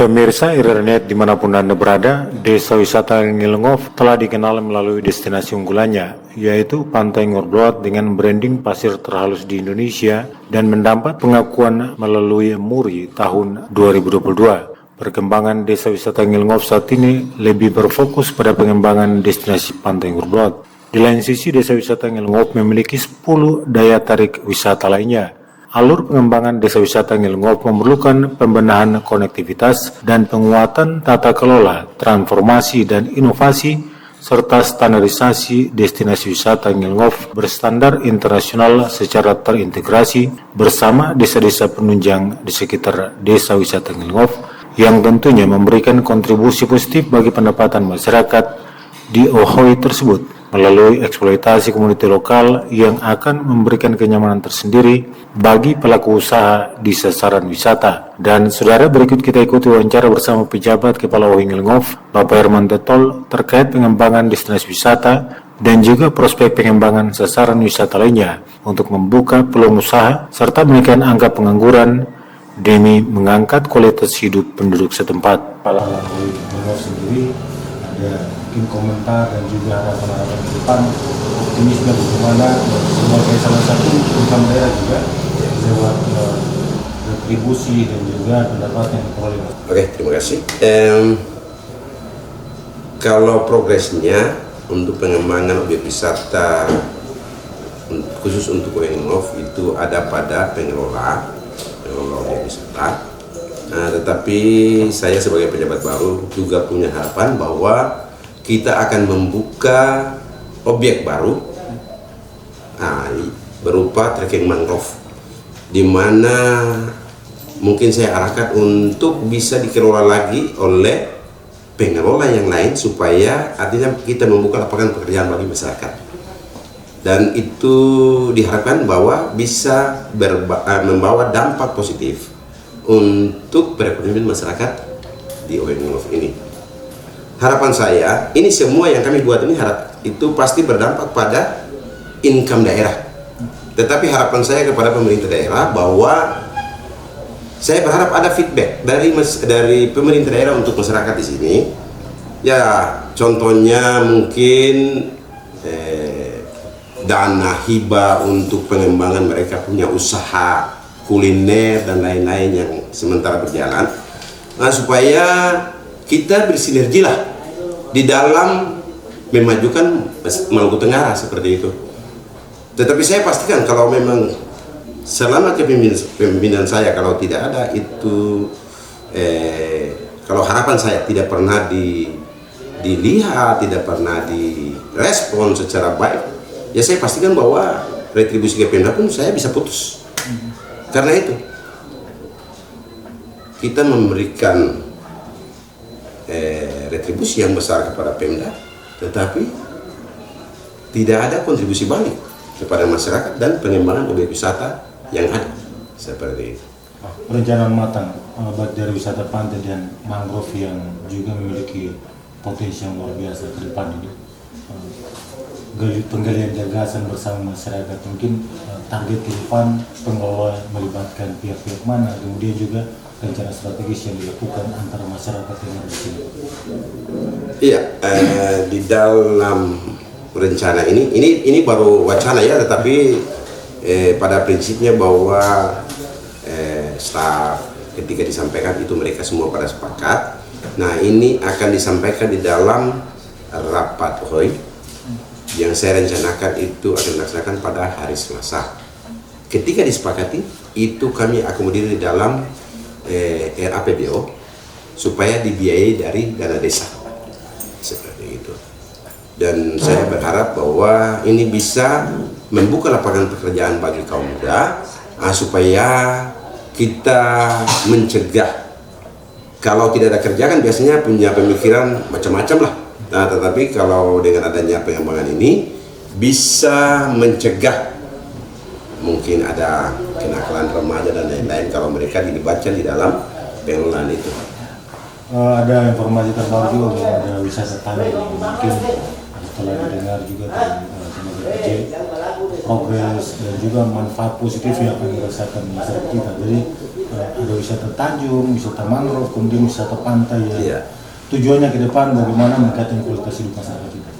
Pemirsa Irernet dimanapun Anda berada, desa wisata Ngilngov telah dikenal melalui destinasi unggulannya, yaitu Pantai Ngorblot dengan branding pasir terhalus di Indonesia dan mendapat pengakuan melalui MURI tahun 2022. Perkembangan desa wisata Ngilngov saat ini lebih berfokus pada pengembangan destinasi Pantai Ngorblot. Di lain sisi, desa wisata Ngilngov memiliki 10 daya tarik wisata lainnya. Alur pengembangan desa wisata Ngilngov memerlukan pembenahan konektivitas dan penguatan tata kelola, transformasi dan inovasi, serta standarisasi destinasi wisata Ngilngov berstandar internasional secara terintegrasi bersama desa-desa penunjang di sekitar desa wisata Ngilngov yang tentunya memberikan kontribusi positif bagi pendapatan masyarakat di Ohoi tersebut melalui eksploitasi komunitas lokal yang akan memberikan kenyamanan tersendiri bagi pelaku usaha di sasaran wisata. Dan saudara, berikut kita ikuti wawancara bersama pejabat Kepala Ohoi Ngilngov, Bapak Herman Tetol, terkait pengembangan destinasi wisata dan juga prospek pengembangan sasaran wisata lainnya untuk membuka peluang usaha serta menekan angka pengangguran demi mengangkat kualitas hidup penduduk setempat. Kepala Ohoi Ngilngov sendiri ada mungkin komentar dan juga harapan-harapan ke depan, optimisme bagaimana sebagai salah satu income daerah juga lewat retribusi dan juga pendapatan yang diperoleh. Oke, terima kasih. Kalau progresnya untuk pengembangan objek wisata khusus untuk Ohoi Ngilngov itu ada pada pengelola objek wisata. Nah, tetapi saya sebagai pejabat baru juga punya harapan bahwa kita akan membuka objek baru berupa trekking mangrove, di mana mungkin saya arahkan untuk bisa dikelola lagi oleh pengelola yang lain, supaya artinya kita membuka lapangan pekerjaan bagi masyarakat, dan itu diharapkan bahwa bisa membawa dampak positif untuk perekonomian masyarakat di Ohoi Ngilngov ini. Harapan saya, ini semua yang kami buat ini itu pasti berdampak pada income daerah. Tetapi harapan saya kepada pemerintah daerah bahwa saya berharap ada feedback dari pemerintah daerah untuk masyarakat di sini. Ya, contohnya mungkin dana hibah untuk pengembangan mereka punya usaha kuliner dan lain-lain yang sementara berjalan. Nah, supaya kita bersinergi lah di dalam memajukan Maluku Tenggara seperti itu. Tetapi saya pastikan kalau memang selama kepemimpinan saya, kalau tidak ada itu, kalau harapan saya tidak pernah dilihat, tidak pernah direspon secara baik, ya saya pastikan bahwa retribusi ke Pemda pun saya bisa putus. Karena itu kita memberikan retribusi yang besar kepada Pemda, tetapi tidak ada kontribusi balik kepada masyarakat dan pengembangan objek wisata yang ada seperti itu. Perencanaan matang baik dari wisata pantai dan mangrove yang juga memiliki potensi yang luar biasa ke depan ini. Penggalian gagasan bersama masyarakat, mungkin target ke depan pengelola melibatkan pihak-pihak mana, kemudian juga rencana strategis yang dilakukan antara masyarakat yang ada di sini. Iya, di dalam rencana ini baru wacana ya, tetapi pada prinsipnya bahwa staf ketika disampaikan itu mereka semua pada sepakat. Nah, ini akan disampaikan di dalam rapat Ohoi yang saya rencanakan itu akan dilaksanakan pada hari Selasa. Ketika disepakati, itu kami akomodir di dalam RAPBO supaya dibiayai dari dana desa seperti itu. Dan saya berharap bahwa ini bisa membuka lapangan pekerjaan bagi kaum muda, supaya kita mencegah. Kalau tidak ada kerja kan biasanya punya pemikiran macam-macam lah. Nah, tetapi kalau dengan adanya pengembangan ini bisa mencegah mungkin ada kenakalan remaja dan lain-lain kalau mereka dilibatkan di dalam pengelolaan itu. Ada informasi terbaru juga bahwa ada wisata tani yang mungkin setelah didengar juga dari tenaga kerja, progres dan juga manfaat positif yang akan dirasakan masyarakat kita. Jadi ada wisata Tanjung, wisata mangrove, kemudian wisata pantai ya. Iya. Tujuannya ke depan bagaimana meningkatkan kualitas hidup masyarakat kita.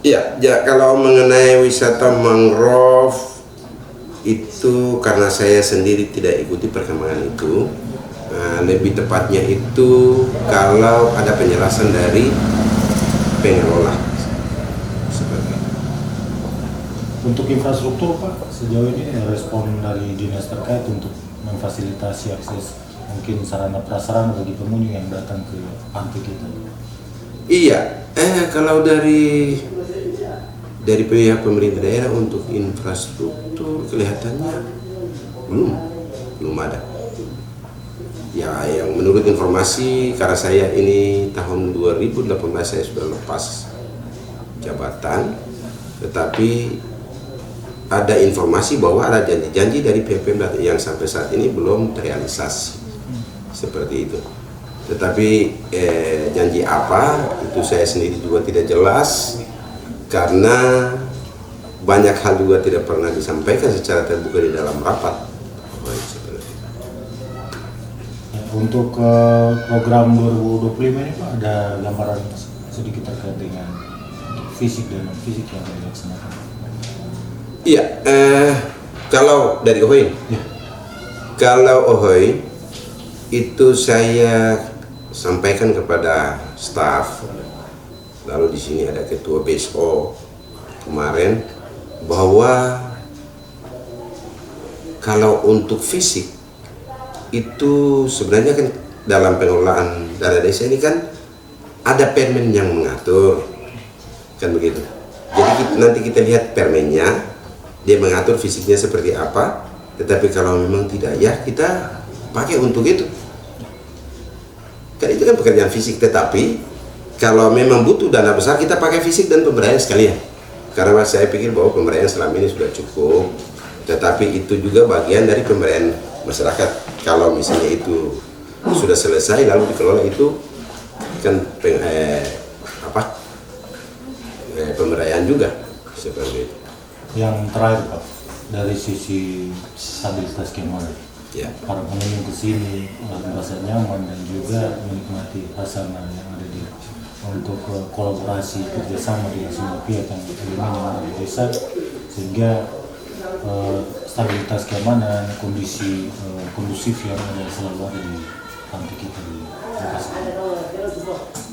Iya, ya kalau mengenai wisata mangrove itu karena saya sendiri tidak ikuti perkembangan itu. Lebih tepatnya itu kalau ada penjelasan dari pengelola. Seperti itu. Untuk infrastruktur Pak, sejauh ini respon dari dinas terkait untuk memfasilitasi akses mungkin sarana prasarana bagi pengunjung yang datang ke pantai kita. Iya, kalau dari pihak pemerintah daerah untuk infrastruktur kelihatannya belum ada. Ya, yang menurut informasi karena saya ini tahun 2018 saya sudah lepas jabatan, tetapi ada informasi bahwa ada janji-janji dari Pemda yang sampai saat ini belum terrealisasi seperti itu. Tetapi janji apa itu saya sendiri juga tidak jelas karena banyak hal juga tidak pernah disampaikan secara terbuka di dalam rapat. Untuk program 2025 ini Pak, ada gambaran sedikit terkait dengan fisik dan non-fisik yang dilaksanakan. Iya, kalau dari OHOI, kalau OHOI itu saya sampaikan kepada staf, lalu di sini ada ketua BSO kemarin bahwa kalau untuk fisik itu sebenarnya kan dalam pengelolaan dana desa ini kan ada permen yang mengatur, kan begitu. Jadi nanti kita lihat permennya, dia mengatur fisiknya seperti apa. Tetapi kalau memang tidak, ya kita pakai untuk itu. Kan itu kan pekerjaan fisik. Tetapi kalau memang butuh dana besar, kita pakai fisik dan pemberdayaan sekalian. Karena saya pikir bahwa pemberdayaan selama ini sudah cukup. Tetapi itu juga bagian dari pemberdayaan masyarakat. Kalau misalnya itu sudah selesai lalu dikelola, itu kan pemberdayaan juga seperti itu. Yang terakhir Pak, dari sisi stabilitas keamanan, para pengunjung ke sini merasa nyaman dan juga menikmati hasanah yang ada di untuk kolaborasi kerjasama dengan semua pihak yang ada di desa, sehingga stabilitas keamanan, kondisi kondusif yang ada selalu ada di pantai kita di lokasi.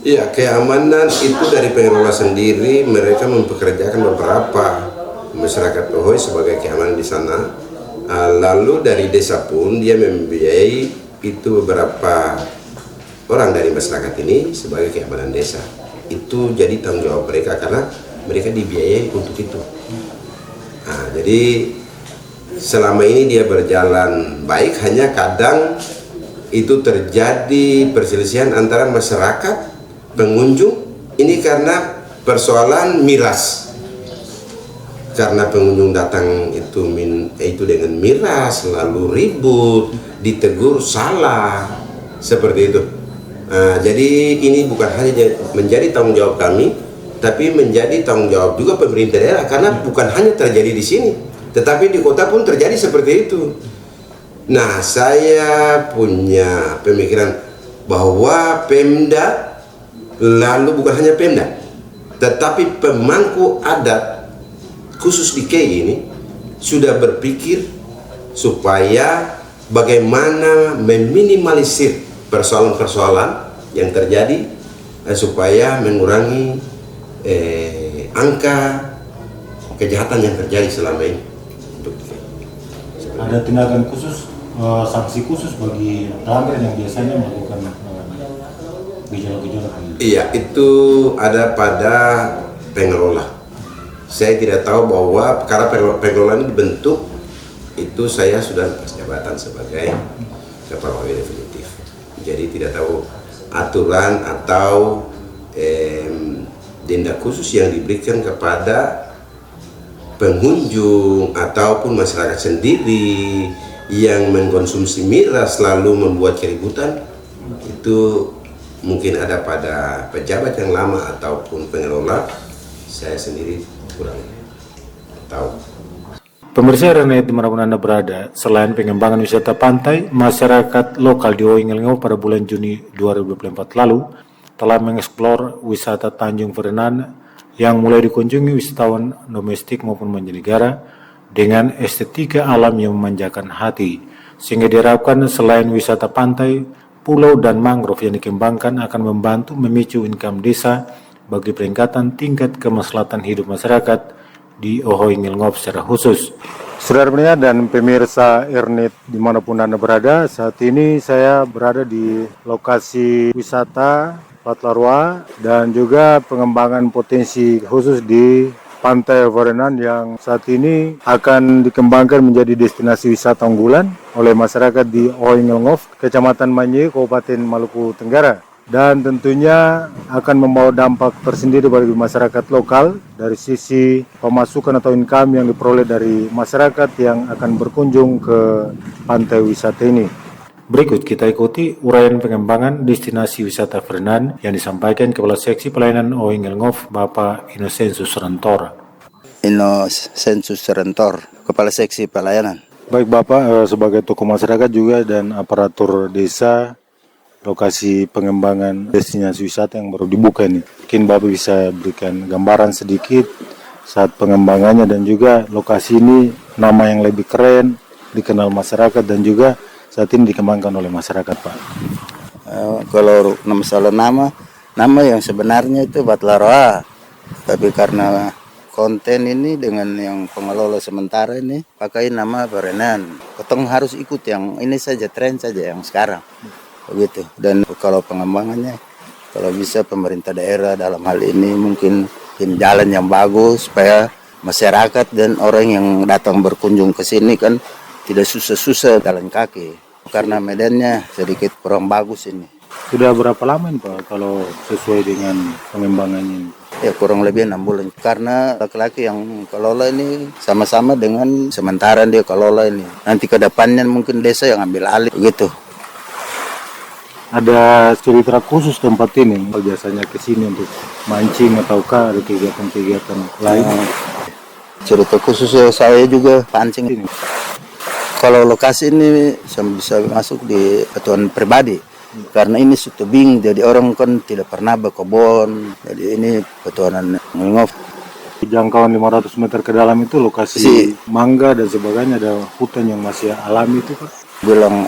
Iya, keamanan itu dari pengelola sendiri, mereka mempekerjakan beberapa masyarakat OHOI sebagai keamanan di sana. Lalu dari desa pun dia membiayai itu beberapa orang dari masyarakat ini sebagai keamanan desa. Itu jadi tanggung jawab mereka karena mereka dibiayai untuk itu. Jadi selama ini dia berjalan baik, hanya kadang itu terjadi perselisihan antara masyarakat pengunjung ini karena persoalan miras. Karena pengunjung datang itu dengan miras, lalu ribut, ditegur salah, seperti itu. Jadi ini bukan hanya menjadi tanggung jawab kami, tapi menjadi tanggung jawab juga pemerintah daerah, karena bukan hanya terjadi di sini, tetapi di kota pun terjadi seperti itu. Nah, saya punya pemikiran bahwa Pemda, lalu bukan hanya Pemda, tetapi pemangku adat khusus di KEI ini sudah berpikir supaya bagaimana meminimalisir persoalan-persoalan yang terjadi supaya mengurangi angka kejahatan yang terjadi selama ini. Ada tindakan khusus, sanksi khusus bagi pelanggar yang biasanya melakukan gejala-gejala? Iya, itu ada pada pengelola. Saya tidak tahu bahwa karena pengelola ini dibentuk, itu saya sudah lepas jabatan sebagai kepala OHOI definitif. Jadi tidak tahu aturan atau denda khusus yang diberikan kepada pengunjung ataupun masyarakat sendiri yang mengkonsumsi miras lalu membuat keributan. Itu mungkin ada pada pejabat yang lama ataupun pengelola. Saya sendiri kurang tahu. Pemirsa Renet dimanapun Anda berada, selain pengembangan wisata pantai, masyarakat lokal di Oingelingo pada bulan Juni 2024 lalu telah mengeksplor wisata Tanjung Ferenan yang mulai dikunjungi wisatawan domestik maupun mancanegara dengan estetika alam yang memanjakan hati, sehingga diharapkan selain wisata pantai, pulau dan mangrove yang dikembangkan akan membantu memicu income desa bagi peningkatan tingkat kemaslahatan hidup masyarakat di Oingelingo secara khusus. Saudara pendengar dan pemirsa Ernet dimanapun Anda berada, saat ini saya berada di lokasi wisata Patlarua dan juga pengembangan potensi khusus di Pantai Ferenan yang saat ini akan dikembangkan menjadi destinasi wisata unggulan oleh masyarakat di Oingelingo, Kecamatan Manye, Kabupaten Maluku Tenggara. Dan tentunya akan membawa dampak tersendiri bagi masyarakat lokal dari sisi pemasukan atau income yang diperoleh dari masyarakat yang akan berkunjung ke pantai wisata ini. Berikut kita ikuti uraian pengembangan destinasi wisata Ferenan yang disampaikan Kepala Seksi Pelayanan Oingelingo Bapak Inosensus Rentor. Inosensus Rentor, Kepala Seksi Pelayanan. Baik Bapak, sebagai tokoh masyarakat juga dan aparatur desa, lokasi pengembangan destinasi wisata yang baru dibuka ini. Mungkin Bapak bisa berikan gambaran sedikit saat pengembangannya dan juga lokasi ini nama yang lebih keren, dikenal masyarakat dan juga saat ini dikembangkan oleh masyarakat Pak. Kalau masalah nama yang sebenarnya itu Patlarua, tapi karena konten ini dengan yang pengelola sementara ini pakai nama Ferenan. Ketong harus ikut yang ini saja, tren saja yang sekarang. Begitu. Dan kalau pengembangannya, kalau bisa pemerintah daerah dalam hal ini mungkin tim jalan yang bagus supaya masyarakat dan orang yang datang berkunjung ke sini kan tidak susah-susah jalan kaki karena medannya sedikit kurang bagus ini. Sudah berapa lama ini Pak kalau sesuai dengan pengembangannya? Ya kurang lebih 6 bulan karena laki-laki yang kelola ini sama-sama dengan sementara dia kelola ini. Nanti ke depannya mungkin desa yang ambil alih begitu. Ada cerita khusus tempat ini, biasanya ke sini untuk mancing ataukah ada kegiatan-kegiatan lain? Cerita khusus saya juga pancing ini. Kalau lokasi ini saya bisa masuk di petualan pribadi, karena ini tebing, jadi orang kan tidak pernah berkebun, jadi ini petualan ngingov. Jangkauan 500 meter ke dalam itu lokasi mangga dan sebagainya, ada hutan yang masih alami itu Pak? Bilang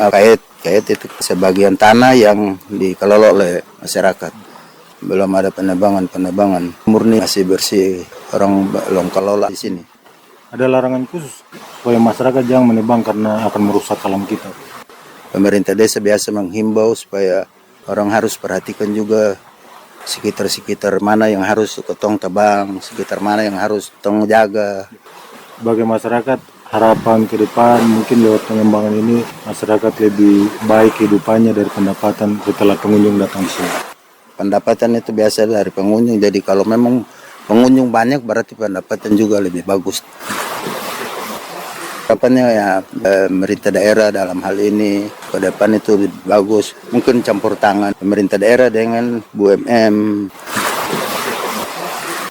kait itu sebagian tanah yang dikelola oleh masyarakat. Belum ada penebangan, murni masih bersih, orang belum kelola di sini. Ada larangan khusus supaya masyarakat jangan menebang karena akan merusak alam kita. Pemerintah desa biasa menghimbau supaya orang harus perhatikan juga sekitar mana yang harus ketong tebang, sekitar mana yang harus ketong jaga. Bagi masyarakat, harapan ke depan mungkin lewat pengembangan ini masyarakat lebih baik kehidupannya dari pendapatan setelah pengunjung datang di sini. Pendapatan itu biasa dari pengunjung, jadi kalau memang pengunjung banyak berarti pendapatan juga lebih bagus. Harapannya ya pemerintah daerah dalam hal ini ke depan itu lebih bagus. Mungkin campur tangan pemerintah daerah dengan BUMN.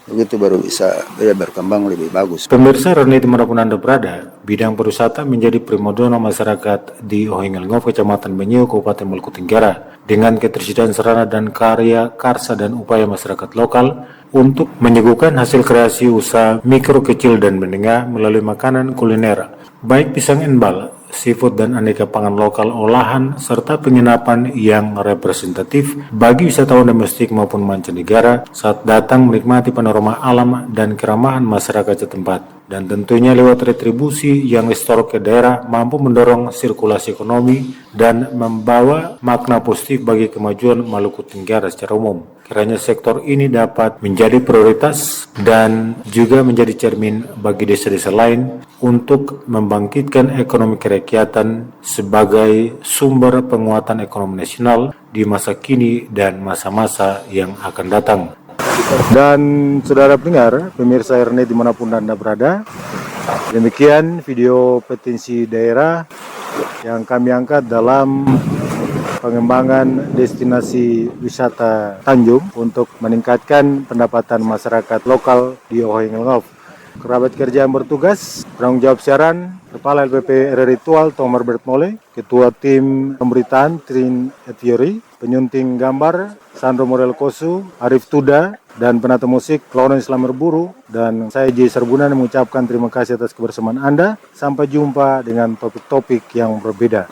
Begitu baru bisa berkembang lebih bagus. Pemirsa Renet dimanapun Anda berada, bidang pariwisata menjadi primadona masyarakat di Oingelingo, Kecamatan Benyo, Kabupaten Maluku Tenggara, dengan ketersediaan sarana dan karya karsa dan upaya masyarakat lokal untuk menyuguhkan hasil kreasi usaha mikro, kecil, dan menengah melalui makanan kuliner, baik pisang embal, seafood dan aneka pangan lokal olahan, serta penginapan yang representatif bagi wisatawan domestik maupun mancanegara saat datang menikmati panorama alam dan keramahan masyarakat setempat. Dan tentunya lewat retribusi yang restoran ke daerah mampu mendorong sirkulasi ekonomi dan membawa makna positif bagi kemajuan Maluku Tenggara secara umum. Kiranya sektor ini dapat menjadi prioritas dan juga menjadi cermin bagi desa-desa lain untuk membangkitkan ekonomi kerakyatan sebagai sumber penguatan ekonomi nasional di masa kini dan masa-masa yang akan datang. Dan saudara pendengar, pemirsa Ernet dimanapun Anda berada, demikian video potensi daerah yang kami angkat dalam pengembangan destinasi wisata Tanjung untuk meningkatkan pendapatan masyarakat lokal di Oingelingo. kerabat kerja yang bertugas, penanggung jawab siaran, Kepala LPP RRI Tual Tomar Bertmole, Ketua Tim Pemberitaan Trin Etiori, penyunting gambar Sandro Morel Kosu, Arif Tuda, dan penata musik Lawrence Lamerburu, dan saya J. Sarbunan mengucapkan terima kasih atas kebersamaan Anda. Sampai jumpa dengan topik-topik yang berbeda.